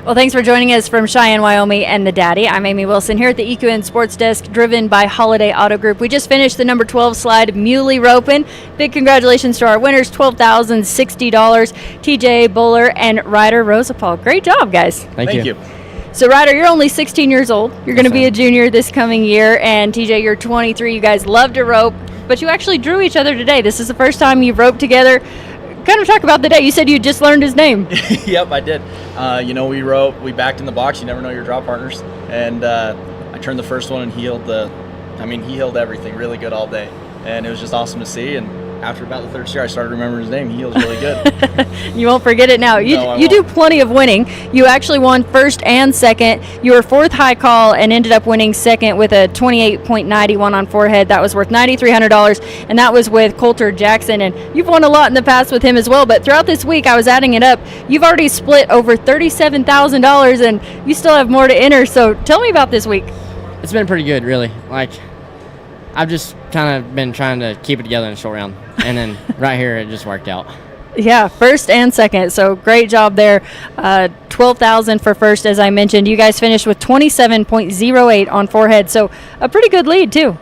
Well, thanks for joining us from Cheyenne, Wyoming, and the Daddy. I'm Amy Wilson here at the EQN Sports Desk, driven by Holiday Auto Group. We just finished the number 12 slide, Muley Roping. Big congratulations to our winners, $12,060, TJ, Bowler, and Rhyder Rosipal. Great job, guys. Thank you. So, Ryder, you're only 16 years old. You're going to be a junior this coming year. And, TJ, you're 23. You guys love to rope, but you actually drew each other today. This is the first time you've roped together. Kind of talk about the day. You said you just learned his name. Yep, I did. We backed in the box. You never know your draw partners. And I turned the first one and he held everything really good all day. And it was just awesome to see. And after about the third steer, I started remembering his name. He was really good. You won't forget it now. You do plenty of winning. You actually won first and second. You were fourth high call and ended up winning second with a 28.91 on forehead. That was worth $9,300, and that was with Coulter Jackson. And you've won a lot in the past with him as well. But throughout this week, I was adding it up. You've already split over $37,000, and you still have more to enter. So tell me about this week. It's been pretty good, really. I've just kind of been trying to keep it together in the short round. And then right here, it just worked out. Yeah, first and second. So great job there. $12,000 for first, as I mentioned. You guys finished with 27.08 on forehead. So a pretty good lead, too.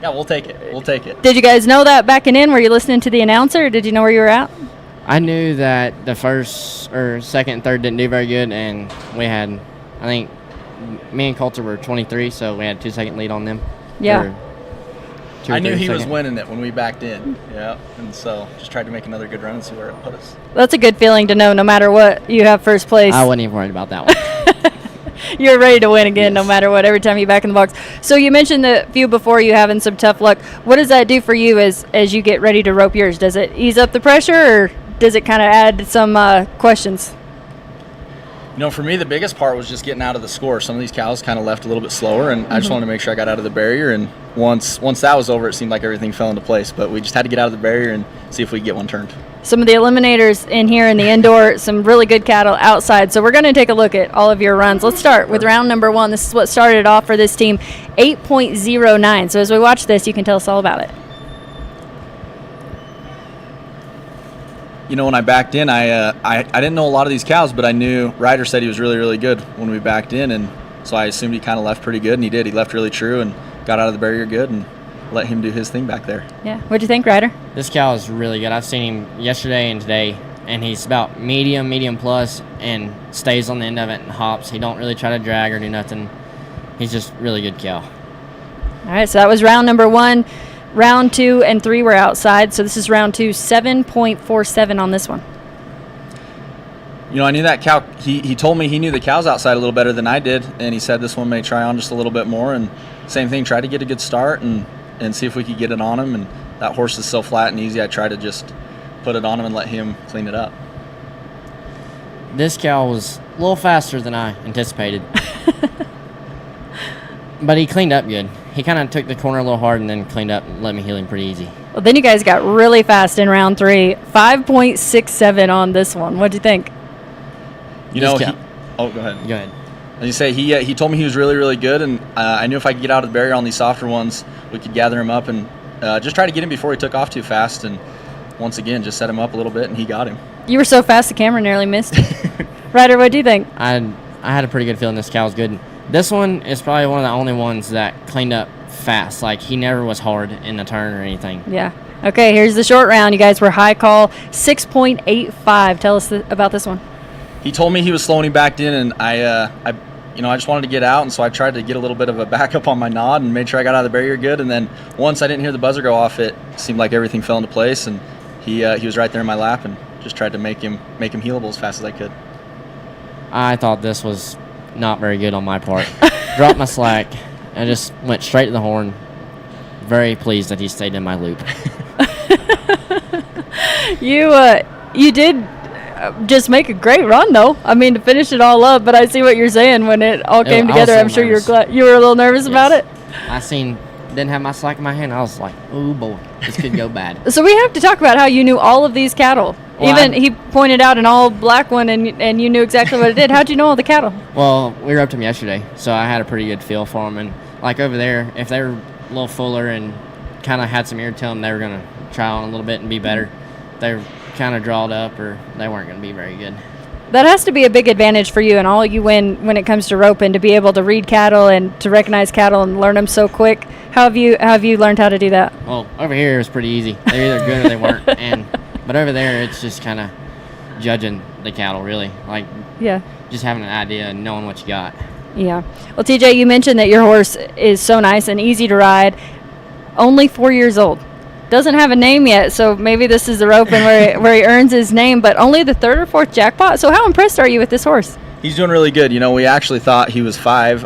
Yeah, we'll take it. Did you guys know that backing in? Were you listening to the announcer, or did you know where you were at? I knew that the first or second and third didn't do very good. And we had, I think, me and Coulter were 23, so we had a 2-second lead on them. Yeah. I knew he was winning it when we backed in, and so just tried to make another good run and see where it put us. That's a good feeling to know no matter what, you have first place. I wasn't even worried about that one. You're ready to win again no matter what, every time you back in the box. So you mentioned the few before you having some tough luck. What does that do for you as you get ready to rope yours? Does it ease up the pressure, or does it kind of add some questions? For me, the biggest part was just getting out of the score. Some of these cows kind of left a little bit slower, and I just wanted to make sure I got out of the barrier. And once that was over, it seemed like everything fell into place. But we just had to get out of the barrier and see if we could get one turned. Some of the eliminators in here in the indoor, some really good cattle outside. So we're going to take a look at all of your runs. Let's start with round number 1. This is what started it off for this team, 8.09. So as we watch this, you can tell us all about it. When I backed in, I didn't know a lot of these cows, but I knew Ryder said he was really, really good when we backed in, and so I assumed he kind of left pretty good, and he did. He left really true and got out of the barrier good and let him do his thing back there. Yeah. What'd you think, Ryder? This cow is really good. I've seen him yesterday and today, and he's about medium plus, and stays on the end of it and hops. He don't really try to drag or do nothing. He's just really good cow. All right, so that was round number 1. Round 2 and 3 were outside, so this is round 2, 7.47 on this one. I knew that cow. He told me he knew the cows outside a little better than I did, and he said this one may try on just a little bit more. And same thing, try to get a good start and see if we could get it on him. And that horse is so flat and easy, I try to just put it on him and let him clean it up. This cow was a little faster than I anticipated. But he cleaned up good. He kind of took the corner a little hard and then cleaned up and let me heel him pretty easy. Well, then you guys got really fast in round 3. 5.67 on this one. What'd you think? Go ahead. Go ahead. As you say, he told me he was really, really good, and I knew if I could get out of the barrier on these softer ones, we could gather him up and just try to get him before he took off too fast. And once again, just set him up a little bit, and he got him. You were so fast the camera nearly missed you. Ryder, what do you think? I had a pretty good feeling this cow was good. This one is probably one of the only ones that cleaned up fast. He never was hard in the turn or anything. Yeah. Okay, here's the short round. You guys were high call, 6.85. Tell us about this one. He told me he was slow when he backed in, and I just wanted to get out, and so I tried to get a little bit of a backup on my nod and made sure I got out of the barrier good. And then once I didn't hear the buzzer go off, it seemed like everything fell into place, and he was right there in my lap, and just tried to make him healable as fast as I could. I thought this was not very good on my part. Dropped my slack and just went straight to the horn. Very pleased that he stayed in my loop. You did just make a great run, though. I mean, to finish it all up, but I see what you're saying when it all came together. I'm sure you're glad. You were a little nervous about it? Didn't have my slack in my hand. I was like, oh boy, this could go bad. So we have to talk about how you knew all of these cattle. Well, he pointed out an all black one, and you knew exactly what it did. How'd you know all the cattle? Well, we roped them yesterday, so I had a pretty good feel for them. And over there, if they were a little fuller and kind of had some ear to them, they were going to try on a little bit and be better. They were kind of drawed up, or they weren't going to be very good. That has to be a big advantage for you and all you win when it comes to roping, to be able to read cattle and to recognize cattle and learn them so quick. How have you learned how to do that? Well, over here it was pretty easy. They're either good or they weren't. But over there it's just kind of judging the cattle, really. Like, Yeah. just having an idea and knowing what you got. Yeah. Well, TJ, you mentioned that your horse is so nice and easy to ride. Only 4 years old. Doesn't have a name yet, so maybe this is the roping where he earns his name, but only the 3rd or 4th jackpot. So how impressed are you with this horse? He's doing really good. You know, we actually thought he was 5.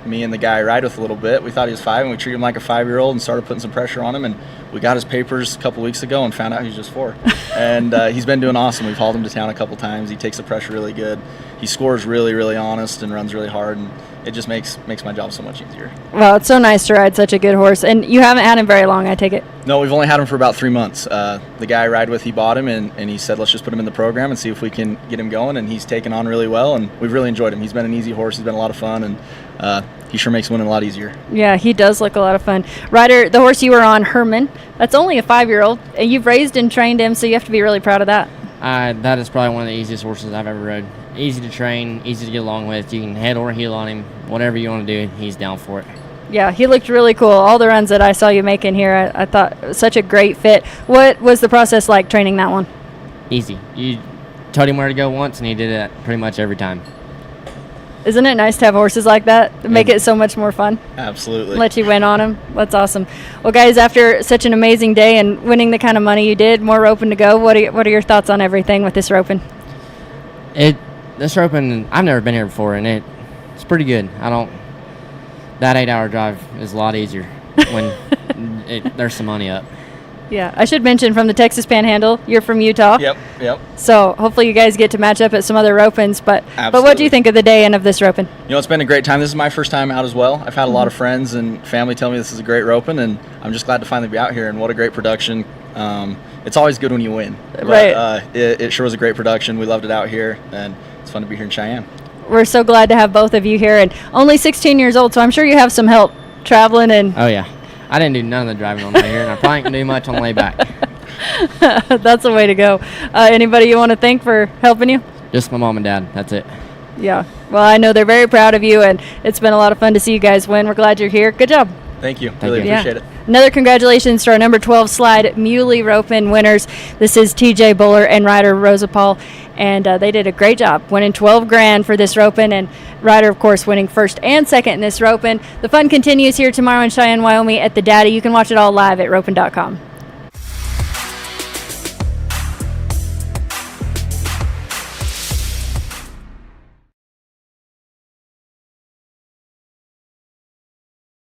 Me and the guy I ride with a little bit, we thought he was 5, and we treated him like a 5-year-old and started putting some pressure on him. And we got his papers a couple weeks ago and found out he was just 4. And he's been doing awesome. We've hauled him to town a couple times. He takes the pressure really good. He scores really, really honest and runs really hard, and it just makes my job so much easier. Well, it's so nice to ride such a good horse. And you haven't had him very long, I take it? No, we've only had him for about 3 months. The guy I ride with, he bought him, and he said, let's just put him in the program and see if we can get him going. And he's taken on really well, and we've really enjoyed him. He's been an easy horse. He's been a lot of fun, and he sure makes winning a lot easier. Yeah, he does look a lot of fun. Ryder, the horse you were on, Herman, that's only a 5-year-old, and you've raised and trained him, so you have to be really proud of that. That is probably one of the easiest horses I've ever rode. Easy to train, easy to get along with. You can head or heel on him. Whatever you want to do, he's down for it. Yeah, he looked really cool. All the runs that I saw you making here, I thought it was such a great fit. What was the process like training that one? Easy. You told him where to go once, and he did it pretty much every time. Isn't it nice to have horses like that? Make it so much more fun. Absolutely. Let you win on them. That's awesome. Well, guys, after such an amazing day and winning the kind of money you did, more roping to go. What are your thoughts on everything with this roping? This roping, I've never been here before, and it's pretty good. That 8-hour drive is a lot easier when there's some money up. Yeah, I should mention from the Texas Panhandle, you're from Utah. Yep. So hopefully you guys get to match up at some other ropings. But what do you think of the day and of this roping? You know, it's been a great time. This is my first time out as well. I've had a lot of friends and family tell me this is a great roping, and I'm just glad to finally be out here. And what a great production. It's always good when you win. Right. But, it sure was a great production. We loved it out here, and it's fun to be here in Cheyenne. We're so glad to have both of you here, and only 16 years old, so I'm sure you have some help traveling. And Oh, yeah. I didn't do none of the driving on the way here, and I probably ain't going to do much on the way back. That's the way to go. Anybody you want to thank for helping you? Just my mom and dad. That's it. Yeah. Well, I know they're very proud of you, and it's been a lot of fun to see you guys win. We're glad you're here. Good job. Thank you. Really you. appreciate it. Another congratulations to our number 12 slide Muley Roping winners. This is TJ Bowler and Rhyder Rosipal, and they did a great job winning $12,000 for this roping, and Ryder, of course, winning 1st and 2nd in this roping. The fun continues here tomorrow in Cheyenne, Wyoming at the Daddy. You can watch it all live at roping.com.